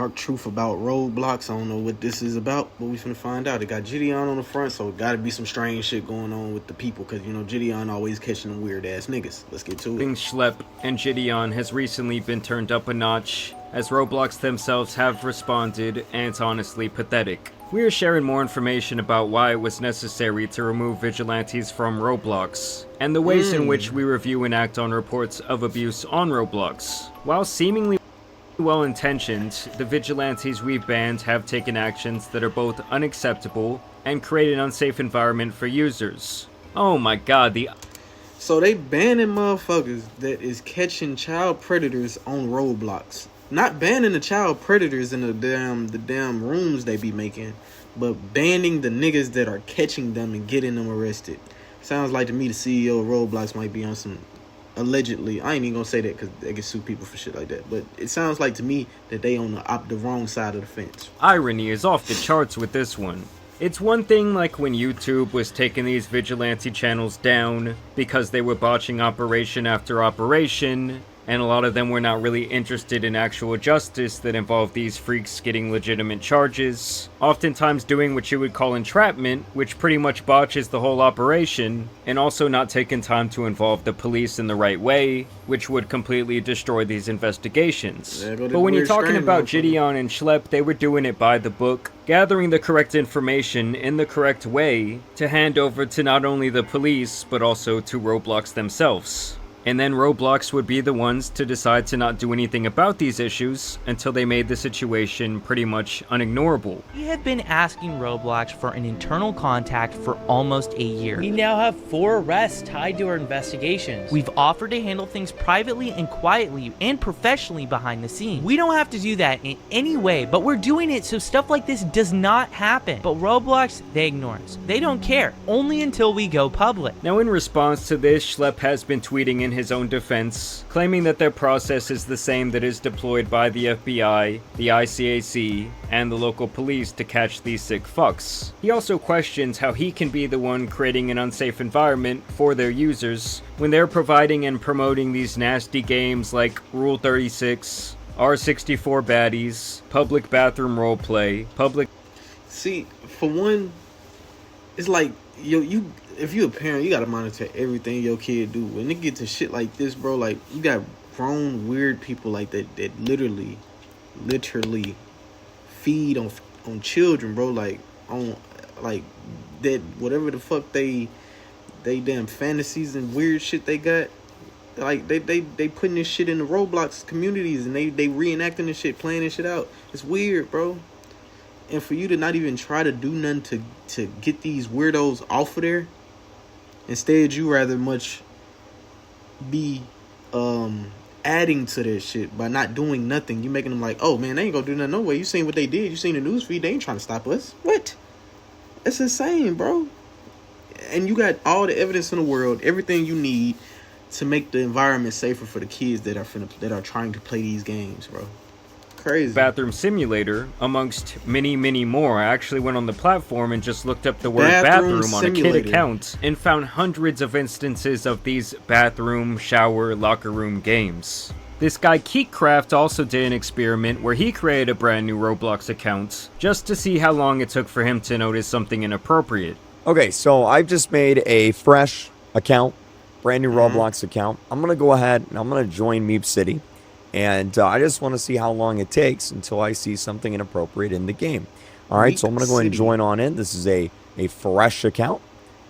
Dark truth about Roblox. I don't know what this is about, but we finna find out. It got Gideon on the front, so gotta be some strange shit going on with the people, because, you know, Gideon always catching them weird-ass niggas. Let's get to it. Schlep and Gideon has recently been turned up a notch, as Roblox themselves have responded, and it's honestly pathetic. We are sharing more information about why it was necessary to remove vigilantes from Roblox, and the ways in which we review and act on reports of abuse on Roblox. While seemingly well-intentioned, the vigilantes we've banned have taken actions that are both unacceptable and create an unsafe environment for users. Oh my god, So they banning motherfuckers that is catching child predators on Roblox. Not banning the child predators in the damn rooms they be making, but banning the niggas that are catching them and getting them arrested. Sounds like to me the CEO of Roblox might be on some, allegedly, I ain't even gonna say that because they can sue people for shit like that, but it sounds like to me that they on the wrong side of the fence. Irony is off the charts with this one. It's one thing like when YouTube was taking these vigilante channels down because they were botching operation after operation, and a lot of them were not really interested in actual justice that involved these freaks getting legitimate charges, oftentimes doing what you would call entrapment, which pretty much botches the whole operation, and also not taking time to involve the police in the right way, which would completely destroy these investigations. But when you're talking about Gideon and Schlep, they were doing it by the book, gathering the correct information in the correct way to hand over to not only the police, but also to Roblox themselves. And then Roblox would be the ones to decide to not do anything about these issues until they made the situation pretty much unignorable. We have been asking Roblox for an internal contact for almost a year. We now have 4 arrests tied to our investigations. We've offered to handle things privately and quietly and professionally behind the scenes. We don't have to do that in any way, but we're doing it so stuff like this does not happen. But Roblox, they ignore us. They don't care, only until we go public. Now in response to this, Schlep has been tweeting in his own defense, claiming that their process is the same that is deployed by the FBI, the ICAC, and the local police to catch these sick fucks. He also questions how he can be the one creating an unsafe environment for their users when they're providing and promoting these nasty games like Rule 36, R64 baddies, public bathroom roleplay, public... See, for one, it's like, you if you a parent, you gotta monitor everything your kid do. When it get to shit like this, bro, like, you got grown weird people like that literally feed on children, bro, like, on, like, that whatever the fuck they damn fantasies and weird shit they got, like, they putting this shit in the Roblox communities, and they reenacting this shit, playing this shit out. It's weird, bro. And for you to not even try to do nothing to get these weirdos off of there, instead you rather much be adding to that shit by not doing nothing. You making them like, oh man, they ain't gonna do nothing no way. You seen what they did. You seen the news feed. They ain't trying to stop us. What? It's insane, bro. And you got all the evidence in the world, everything you need to make the environment safer for the kids that are trying to play these games, bro. Crazy. Bathroom simulator, amongst many more. I actually went on the platform and just looked up the word bathroom on a kid account and found hundreds of instances of these bathroom, shower, locker room games. This guy Keekcraft also did an experiment where he created a brand new Roblox account just to see how long it took for him to notice something inappropriate. Okay, so I've just made a fresh account, brand new Roblox account. I'm gonna go ahead and I'm gonna join Meep City. And I just want to see how long it takes until I see something inappropriate in the game. All right, so I'm going to go ahead and join on in. This is a fresh account.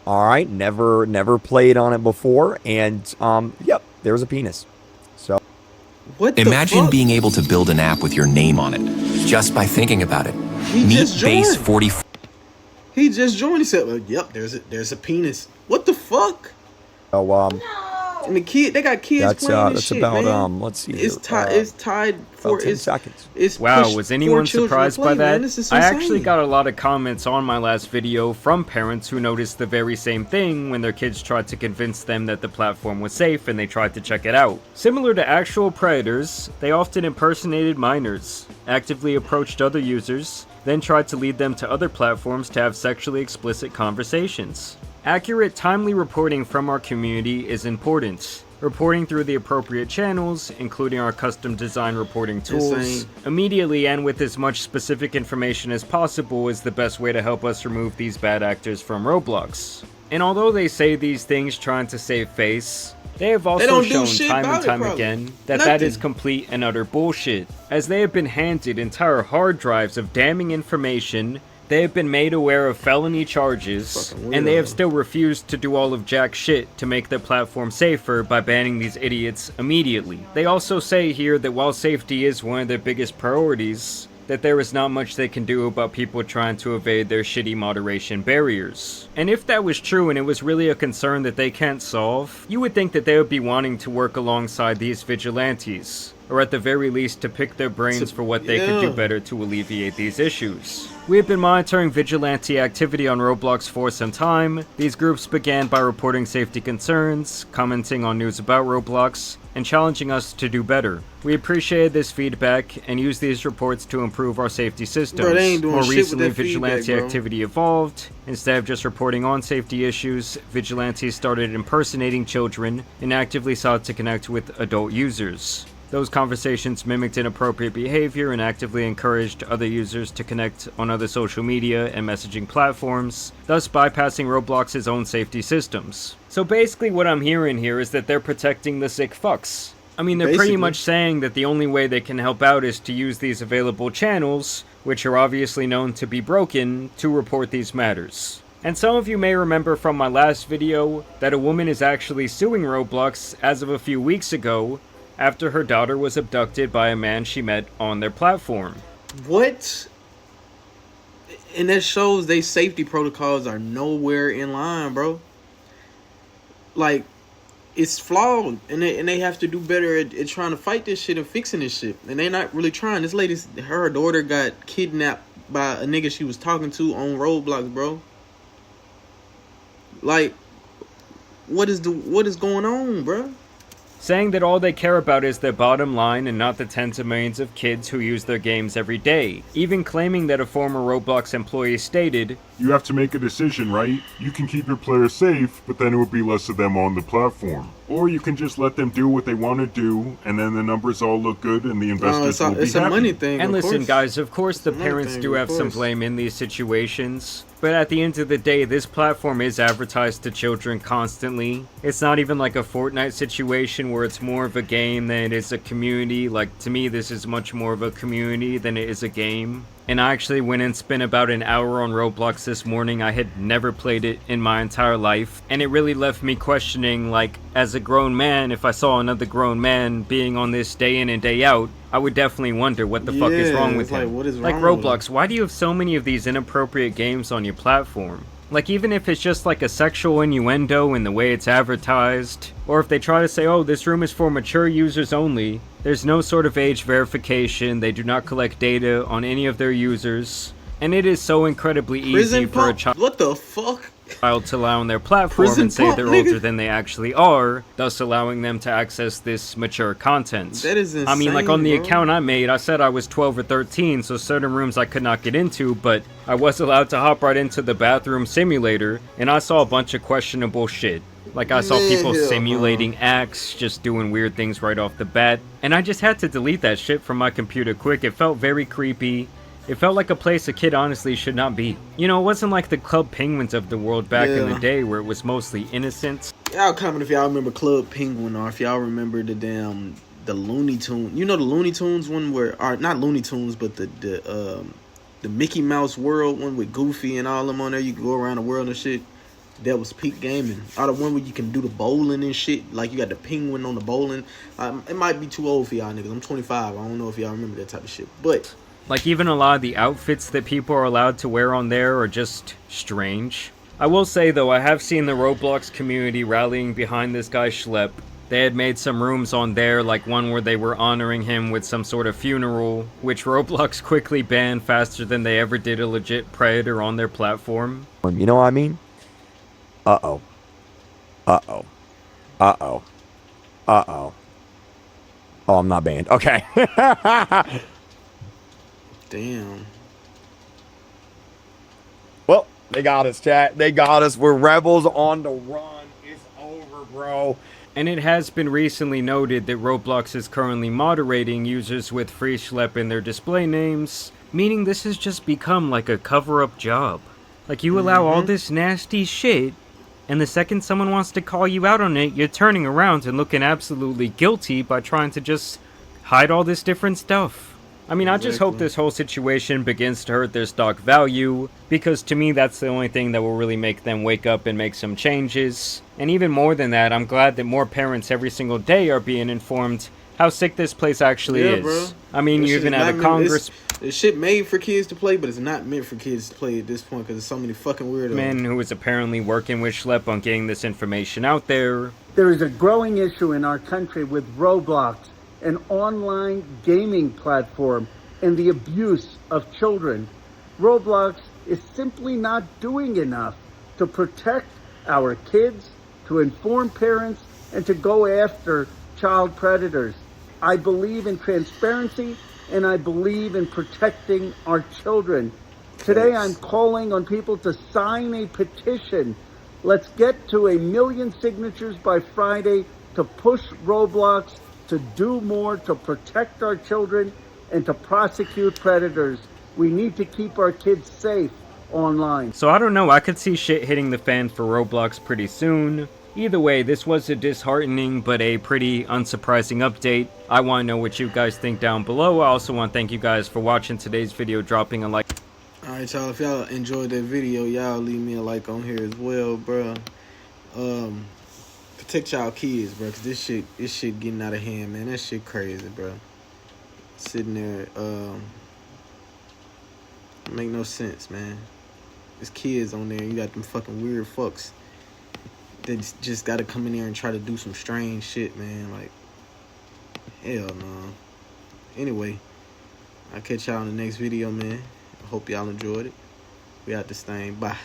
All right, never played on it before. And, yep, there's a penis. So, imagine being able to build an app with your name on it, just by thinking about it. Meet Base 44. He just joined. He said, yep, there's a penis. What the fuck? So, and the kid, they got kids playing this shit, about, man. Let's see. It's tied for 10 seconds. Wow, was anyone surprised by that? I actually got a lot of comments on my last video from parents who noticed the very same thing when their kids tried to convince them that the platform was safe and they tried to check it out. Similar to actual predators, they often impersonated minors, actively approached other users, then tried to lead them to other platforms to have sexually explicit conversations. Accurate, timely reporting from our community is important. reporting through the appropriate channels, including our custom design reporting tools, Insane. immediately and with as much specific information as possible is the best way to help us remove these bad actors from Roblox. And although they say these things trying to save face, they have also don't do shown shit time and about it, time probably. again that that is Nothing. complete and utter bullshit. As they have been handed entire hard drives of damning information, they have been made aware of felony charges, Fucking and they have weirdo. still refused to do all of jack shit to make their platform safer by banning these idiots immediately. They also say here that while safety is one of their biggest priorities, that there is not much they can do about people trying to evade their shitty moderation barriers. And if that was true and it was really a concern that they can't solve, you would think that they would be wanting to work alongside these vigilantes, or at the very least to pick their brains for what they could do Yeah. better to alleviate these issues. We have been monitoring vigilante activity on Roblox for some time. These groups began by reporting safety concerns, commenting on news about Roblox, and challenging us to do better. We appreciated this feedback and used these reports to improve our safety systems. Bro, they ain't doing More shit with recently, that feedback, vigilante bro. activity evolved. Instead of just reporting on safety issues, vigilantes started impersonating children and actively sought to connect with adult users. Those conversations mimicked inappropriate behavior and actively encouraged other users to connect on other social media and messaging platforms, thus bypassing Roblox's own safety systems. So basically what I'm hearing here is that they're protecting the sick fucks. I mean, they're pretty Basically. much saying that the only way they can help out is to use these available channels, which are obviously known to be broken, to report these matters. And some of you may remember from my last video that a woman is actually suing Roblox as of a few weeks ago after her daughter was abducted by a man she met on their platform. What? And that shows they safety protocols are nowhere in line, bro. Like, it's flawed, and they have to do better at trying to fight this shit and fixing this shit. And they're not really trying. This lady's, her daughter got kidnapped by a nigga she was talking to on Roblox, bro. Like, what is going on, bro? Saying that all they care about is their bottom line and not the tens of millions of kids who use their games every day. Even claiming that a former Roblox employee stated, You have to make a decision, right? You can keep your players safe, but then it would be less of them on the platform. Or you can just let them do what they want to do, and then the numbers all look good and the investors will be It's a happy. money thing. and of listen course. guys, of course the Another parents thing, do of have some course. blame in these situations, but at the end of the day, this platform is advertised to children constantly. It's not even like a Fortnite situation where it's more of a game than it is a community. Like, to me, this is much more of a community than it is a game. And I actually went and spent about an hour on Roblox this morning. I had never played it in my entire life, and it really left me questioning, like, as a grown man, if I saw another grown man being on this day in and day out, I would definitely wonder what the fuck is Yeah, wrong with it's him. like, what is Like, wrong with Roblox, why do you have so many of these inappropriate games on your platform? Like, even if it's just like a sexual innuendo in the way it's advertised, or if they try to say, oh, this room is for mature users only, there's no sort of age verification, they do not collect data on any of their users, and it is so incredibly easy Prison for a pump? What the fuck? child to lie on their platform Prison and say pump, they're nigga. older than they actually are, thus allowing them to access this mature content. That is I mean, like, on the insane, bro. account I made, I said I was 12 or 13, so certain rooms I could not get into, but I was allowed to hop right into the bathroom simulator, and I saw a bunch of questionable shit. Like, I saw Man, people hell no. simulating acts, just doing weird things right off the bat, and I just had to delete that shit from my computer quick. It felt very creepy. It felt like a place a kid honestly should not be. You know, it wasn't like the Club Penguins of the world back in the Yeah. day where it was mostly innocent. Y'all comment if y'all remember Club Penguin, or if y'all remember the Looney Tunes. You know the Looney Tunes one or not Looney Tunes, but the Mickey Mouse World one with Goofy and all them on there. You can go around the world and shit. That was peak gaming. Or the one where you can do the bowling and shit. Like, you got the penguin on the bowling. It might be too old for y'all niggas. I'm 25. I don't know if y'all remember that type of shit. But Like, even a lot of the outfits that people are allowed to wear on there are just strange. I will say, though, I have seen the Roblox community rallying behind this guy Schlepp. They had made some rooms on there, like one where they were honoring him with some sort of funeral, which Roblox quickly banned faster than they ever did a legit predator on their platform. You know what I mean? Uh-oh. Uh-oh. Uh-oh. Uh-oh. Oh, I'm not banned. Okay. damn. Well, they got us, chat. They got us. We're rebels on the run. It's over, bro. And it has been recently noted that Roblox is currently moderating users with free schlep in their display names, meaning this has just become like a cover-up job. Like, you allow all this nasty shit, and the second someone wants to call you out on it, you're turning around and looking absolutely guilty by trying to just hide all this different stuff. I mean, I just hope this whole situation begins to hurt their stock value, because to me that's the only thing that will really make them wake up and make some changes. And even more than that, I'm glad that more parents every single day are being informed how sick this place actually is. Bro. I mean, you even had a Congress... This shit made for kids to play, but it's not meant for kids to play at this point because there's so many fucking weirdos. Man who is apparently working with Schlep on getting this information out there. There is a growing issue in our country with Roblox, an online gaming platform, and the abuse of children. Roblox is simply not doing enough to protect our kids, to inform parents, and to go after child predators. I believe in transparency, and I believe in protecting our children. Today I'm calling on people to sign a petition. Let's get to 1 million signatures by Friday to push Roblox to do more to protect our children and to prosecute predators. We need to keep our kids safe online. So I don't know, I could see shit hitting the fan for Roblox pretty soon. Either way, this was a disheartening but a pretty unsurprising update. I want to know what you guys think down below. I also want to thank you guys for watching today's video, dropping a like. Alright, y'all, if y'all enjoyed that video, y'all leave me a like on here as well, bro. Protect y'all kids, bro, because this shit getting out of hand, man. That shit crazy, bro. Sitting there, make no sense, man. There's kids on there. You got them fucking weird fucks that just gotta come in there and try to do some strange shit, man. Like, hell no. Anyway, I'll catch y'all in the next video, man. I hope y'all enjoyed it. We out this thing. Bye.